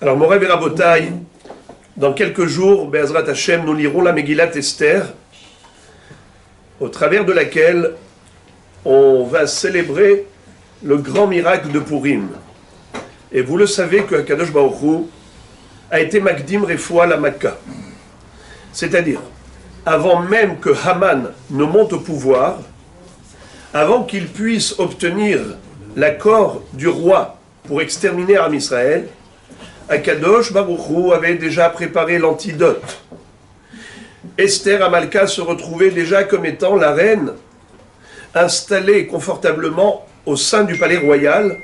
Alors, Moray et Rabotai, dans quelques jours, Be'ezrat Hashem, nous lirons la Megillat Esther, au travers de laquelle on va célébrer le grand miracle de Purim. Et vous le savez que Akadosh Baruch Hu a été Makdim Refoua la Makka. C'est-à-dire, avant même que Haman ne monte au pouvoir, avant qu'il puisse obtenir l'accord du roi pour exterminer Am Israël, Akadosh Baruch Hu avait déjà préparé l'antidote. Esther Amalka se retrouvait déjà comme étant la reine, installée confortablement au sein du palais royal,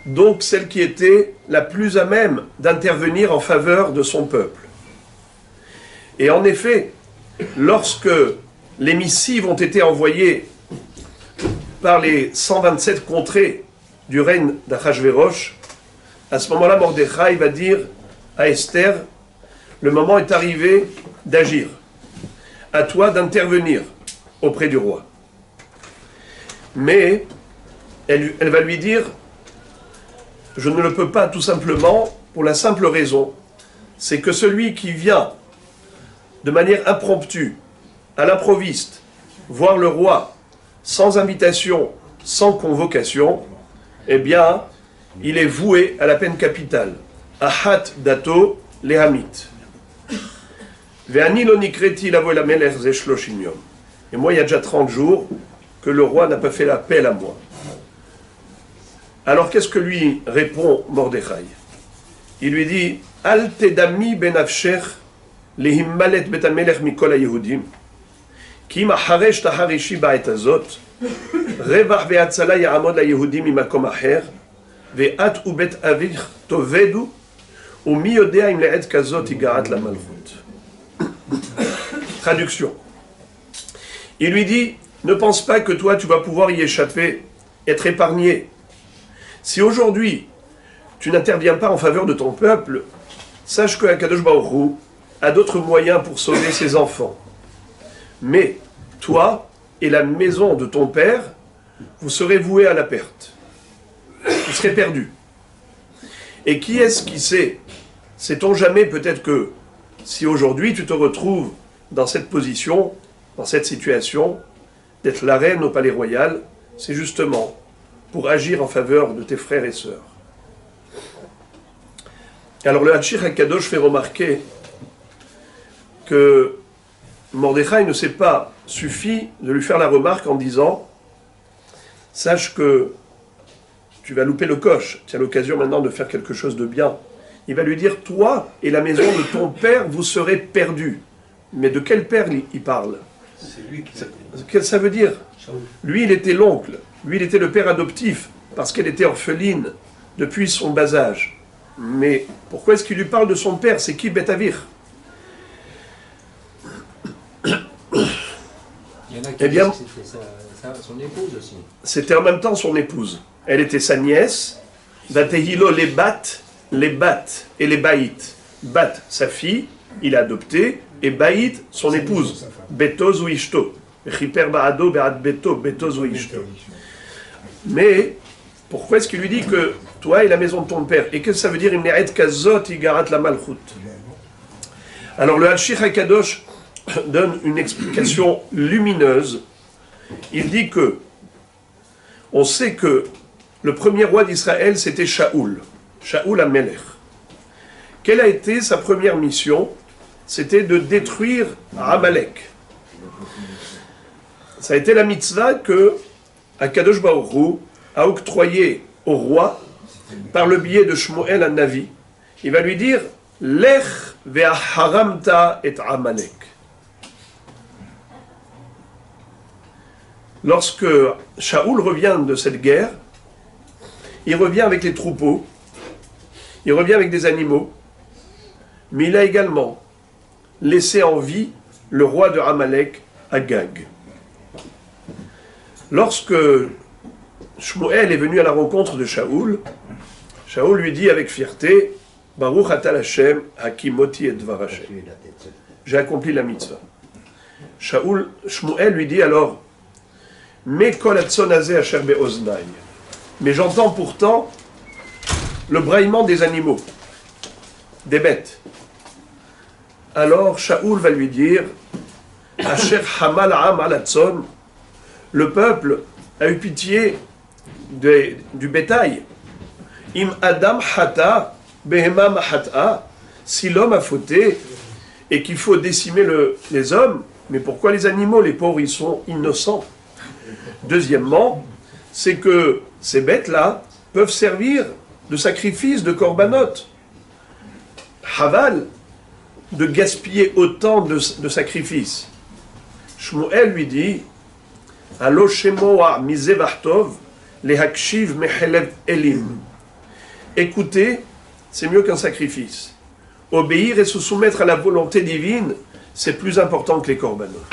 donc celle qui était la plus à même d'intervenir en faveur de son peuple. Et en effet, lorsque les missives ont été envoyées par les 127 contrées du règne d'Achashvérosh, à ce moment-là, Mordechai va dire à Esther, le moment est arrivé d'agir. À toi d'intervenir auprès du roi. Mais elle va lui dire, je ne le peux pas tout simplement pour la simple raison, c'est que celui qui vient de manière impromptue, à l'improviste, voir le roi sans invitation, sans convocation, eh bien, il est voué à la peine capitale. Ahat dato lehamit. Ve'ani lo nikreti lavo el hamelech ze 30 yom. Et moi, il y a déjà 30 jours que le roi n'a pas fait l'appel à moi. Alors, qu'est-ce que lui répond Mordechai? Il lui dit, Al tedami benafshech lehimmalet bet hamelech mikol hayehudim, ki im acharesh taharishi ba'et hazot, revach ve'atzala ya'amod layehudim mimakom acher, ve'at ubet avich tovedu, u'mi yodea im le'ed kazot igarat la malchut. Traduction. Il lui dit, ne pense pas que toi tu vas pouvoir y échapper, être épargné. Si aujourd'hui tu n'interviens pas en faveur de ton peuple, sache que Akadosh Baruch Hu a d'autres moyens pour sauver ses enfants. Mais toi et la maison de ton père, vous serez voués à la perte. Vous serez perdus. Et qui est-ce qui sait? Sait-on jamais peut-être que si aujourd'hui tu te retrouves dans cette position, dans cette situation, d'être la reine au palais royal, c'est justement pour agir en faveur de tes frères et sœurs. Alors le Hachir HaKadosh fait remarquer que Mordechai ne s'est pas suffi de lui faire la remarque en disant « Sache que tu vas louper le coche, tu as l'occasion maintenant de faire quelque chose de bien. » Il va lui dire « Toi et la maison de ton père, vous serez perdus. » Mais de quel père il parle? C'est lui qui... Qu'est-ce que ça veut dire? Lui, il était l'oncle. Lui, il était le père adoptif, parce qu'elle était orpheline depuis son bas âge. Mais pourquoi est-ce qu'il lui parle de son père? C'est qui Betavir? Il y en a qui eh bien, disent que c'était son épouse aussi. C'était en même temps son épouse. Elle était sa nièce. Vatehilo les bat et les baït. Bat, sa fille, il a adopté, et baït, son épouse. Betoz ou ishto. Chiper ba'ado be'ad beto, betoz ou ishto. Mais pourquoi est-ce qu'il lui dit que toi et la maison de ton père? Et qu'est-ce que ça veut dire? Alors le Hachir HaKadosh donne une explication lumineuse. Il dit que on sait que le premier roi d'Israël c'était Shaoul HaMelech. Quelle a été sa première mission? C'était de détruire Amalek. Ça a été la mitzvah que Akadosh Baruch Hu a octroyé au roi par le biais de Shmuel Hanavi. Il va lui dire Lech ve'aharamta et Amalek. Lorsque Shaoul revient de cette guerre, il revient avec les troupeaux, il revient avec des animaux, mais il a également laissé en vie le roi de Amalek, Agag. Lorsque Shmuel est venu à la rencontre de Shaoul, Shaoul lui dit avec fierté, Baruch atal Hashem, hakimoti et dvar Hashem. J'ai accompli la mitzvah. Shmuel lui dit alors, mais kol hatzon hazeh asher be'oznai. Mais j'entends pourtant le braillement des animaux. des bêtes. Alors Shaoul va lui dire, Asher Hamal Am Alatson, le peuple a eu pitié du bétail. Im Adam Hata, Behema Mahata, si l'homme a fauté et qu'il faut décimer les hommes, mais pourquoi les animaux, les pauvres, ils sont innocents? Deuxièmement, c'est que ces bêtes-là peuvent servir de sacrifice, de korbanot. Haval, de gaspiller autant de sacrifices. Shmuel lui dit, Alo shemoa mizevachtov, les hakshiv mechelev elim. Écouter, c'est mieux qu'un sacrifice. Obéir et se soumettre à la volonté divine, c'est plus important que les korbanot.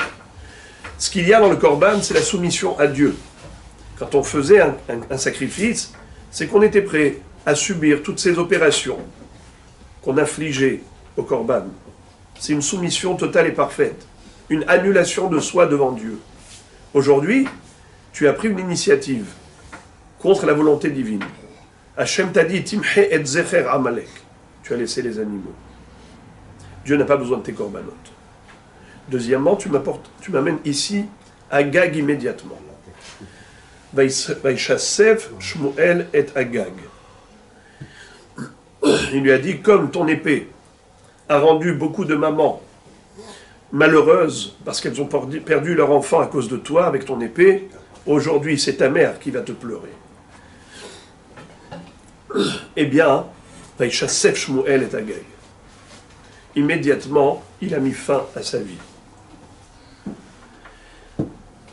Ce qu'il y a dans le korban, c'est la soumission à Dieu. Quand on faisait un sacrifice, c'est qu'on était prêt à subir toutes ces opérations qu'on infligeait au korban. C'est une soumission totale et parfaite, une annulation de soi devant Dieu. Aujourd'hui, tu as pris une initiative contre la volonté divine. Hachem t'a dit, Timhe et zecher Amalek. Tu as laissé les animaux. Dieu n'a pas besoin de tes korbanot. Deuxièmement, tu m'amènes ici à Agag immédiatement. Vaïchassef Shmuel et Agag. Il lui a dit, comme ton épée a rendu beaucoup de mamans malheureuses parce qu'elles ont perdu leur enfant à cause de toi avec ton épée, aujourd'hui c'est ta mère qui va te pleurer. Eh bien, Vaïchassef Shmuel et Agag. Immédiatement, il a mis fin à sa vie.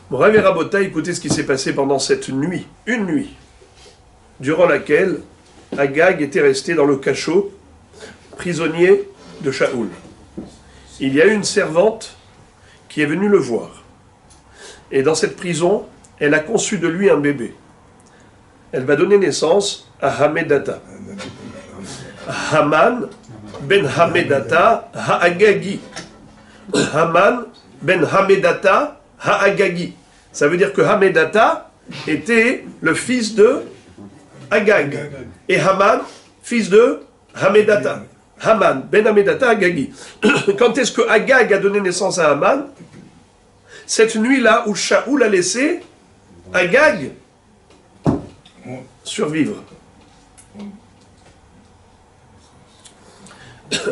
Morav et Rabota, écoutez ce qui s'est passé pendant cette nuit, une nuit, durant laquelle Agag était resté dans le cachot, prisonnier de Shaoul. Il y a une servante qui est venue le voir. Et dans cette prison, elle a conçu de lui un bébé. Elle va donner naissance à Hamedata. Haman ben Hamedata Ha'agagi. Haman ben Hamedata Ha'agagi. Ça veut dire que Hamedata était le fils de Agag. Et Haman, fils de Hamedata. Haman ben Hamedata Agagi. Quand est-ce que Agag a donné naissance à Haman? Cette nuit-là où Shaoul a laissé Agag survivre.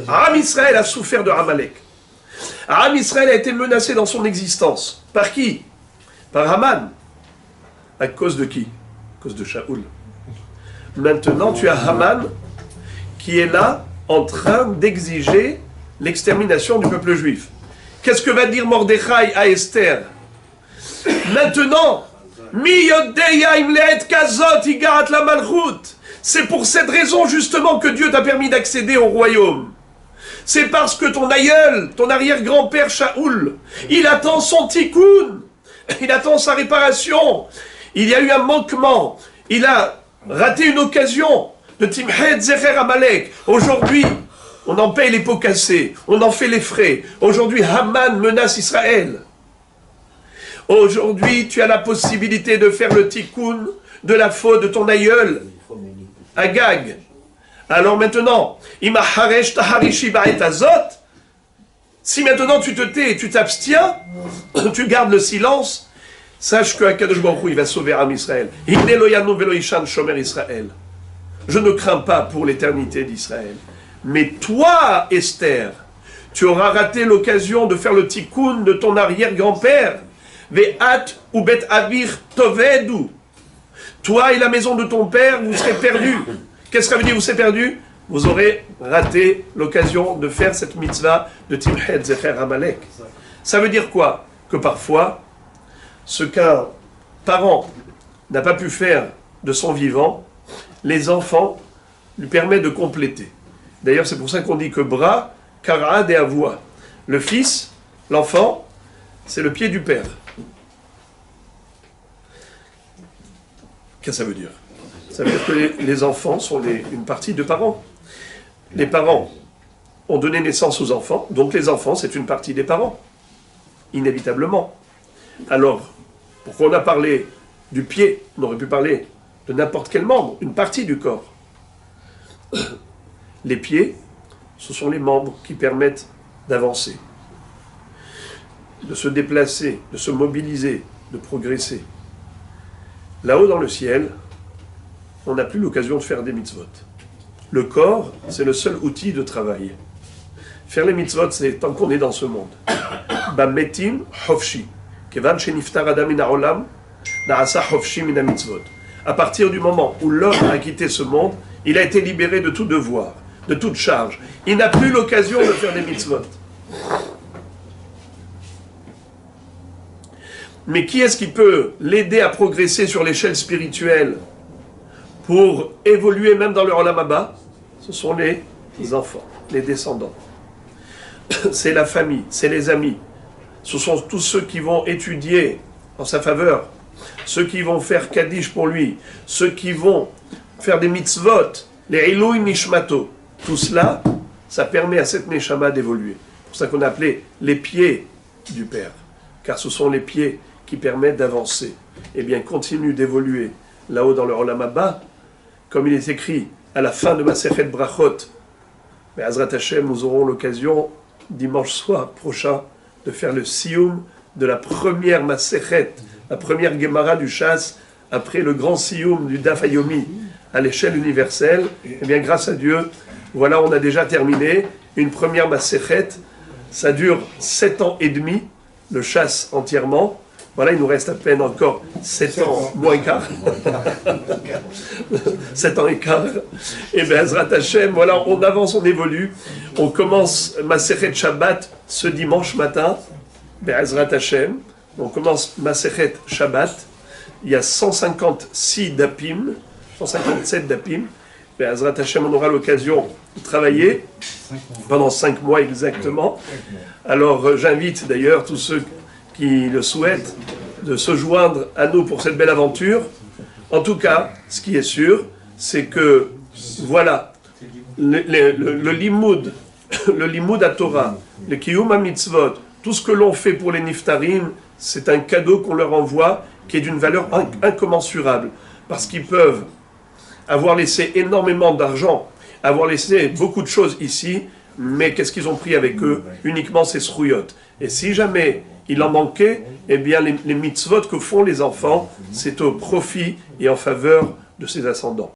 Am Israël a souffert de Amalek. Am Israël a été menacé dans son existence. Par qui? Par Haman. À cause de qui? À cause de Shaoul. Maintenant, tu as Haman qui est là en train d'exiger l'extermination du peuple juif. Qu'est-ce que va dire Mordechai à Esther? Maintenant, c'est pour cette raison justement que Dieu t'a permis d'accéder au royaume. C'est parce que ton aïeul, ton arrière-grand-père Shaoul, il attend son tikkun, il attend sa réparation. Il y a eu un manquement, il a raté une occasion de Timhet Zecher Amalek. Aujourd'hui, on en paye les pots cassés, on en fait les frais. Aujourd'hui, Haman menace Israël. Aujourd'hui, tu as la possibilité de faire le tikkun de la faute de ton aïeul, Agag. Alors maintenant, si maintenant tu te tais et tu t'abstiens, tu gardes le silence, sache que Akadosh Baruch Hu, il va sauver Am Israël. Je ne crains pas pour l'éternité d'Israël. Mais toi, Esther, tu auras raté l'occasion de faire le tikkun de ton arrière-grand-père. Ve'at ou bet avir tovedu. Toi et la maison de ton père, vous serez perdus. Qu'est-ce que ça veut dire, vous serez perdus? Vous aurez raté l'occasion de faire cette mitzvah de Timhet Zecher Amalek. Ça veut dire quoi? Que parfois, ce qu'un parent n'a pas pu faire de son vivant, les enfants lui permettent de compléter. D'ailleurs, c'est pour ça qu'on dit que bras, karad et avoua. Le fils, l'enfant, c'est le pied du père. Qu'est-ce que ça veut dire? Ça veut dire que les enfants sont une partie de parents. Les parents ont donné naissance aux enfants, donc les enfants, c'est une partie des parents, inévitablement. Alors, pourquoi on a parlé du pied? On aurait pu parler de n'importe quel membre, une partie du corps. Les pieds ce sont les membres qui permettent d'avancer, de se déplacer, de se mobiliser, de progresser. Là-haut dans le ciel, on n'a plus l'occasion de faire des mitzvot. Le corps, c'est le seul outil de travail. Faire les mitzvot, c'est tant qu'on est dans ce monde. Bametim hofshi. Kevan sheniftar adam min ha'olam, na'asa hofshi min ha'mitzvot. À partir du moment où l'homme a quitté ce monde, il a été libéré de tout devoir, de toute charge. Il n'a plus l'occasion de faire des mitzvot. Mais qui est-ce qui peut l'aider à progresser sur l'échelle spirituelle pour évoluer même dans le Olam Haba? Ce sont les enfants, les descendants. C'est la famille, c'est les amis. Ce sont tous ceux qui vont étudier en sa faveur, ceux qui vont faire Kaddish pour lui, ceux qui vont faire des mitzvot, les Ilui Nishmato. Tout cela, ça permet à cette Neshama d'évoluer. C'est pour ça qu'on a appelé les pieds du Père, car ce sont les pieds qui permettent d'avancer. Eh bien, continue d'évoluer là-haut dans le Olam Haba, comme il est écrit à la fin de Masechet Brachot. Mais Azrat Hashem, nous aurons l'occasion, dimanche soir prochain, de faire le Siyum de la première Masechet, la première Gemara du Shas, après le grand Siyum du Daf Hayomi à l'échelle universelle. Eh bien, grâce à Dieu, voilà, on a déjà terminé une première Masechet. Ça dure 7 ans et demi, le Shas entièrement. Voilà, il nous reste à peine encore 7 ans, moins quart. 7 ans et quart. Et bien, Azrat Hashem, voilà, on avance, on évolue. On commence Masechet Shabbat ce dimanche matin. Ben, Azrat Hashem, on commence Masechet Shabbat. Il y a 156 dapim, 157 dapim. Ben, Azrat Hashem, on aura l'occasion de travailler pendant 5 mois exactement. Alors, j'invite d'ailleurs tous ceux qui le souhaitent de se joindre à nous pour cette belle aventure. En tout cas, ce qui est sûr, c'est que, voilà, le limoud, le limoud à Torah, le kiyum mitzvot, tout ce que l'on fait pour les niftarim, c'est un cadeau qu'on leur envoie qui est d'une valeur incommensurable, parce qu'ils peuvent avoir laissé énormément d'argent, avoir laissé beaucoup de choses ici, mais qu'est-ce qu'ils ont pris avec eux? Uniquement ces srouyot. Et si jamais il en manquait, eh bien les mitzvot que font les enfants, c'est au profit et en faveur de ses ascendants.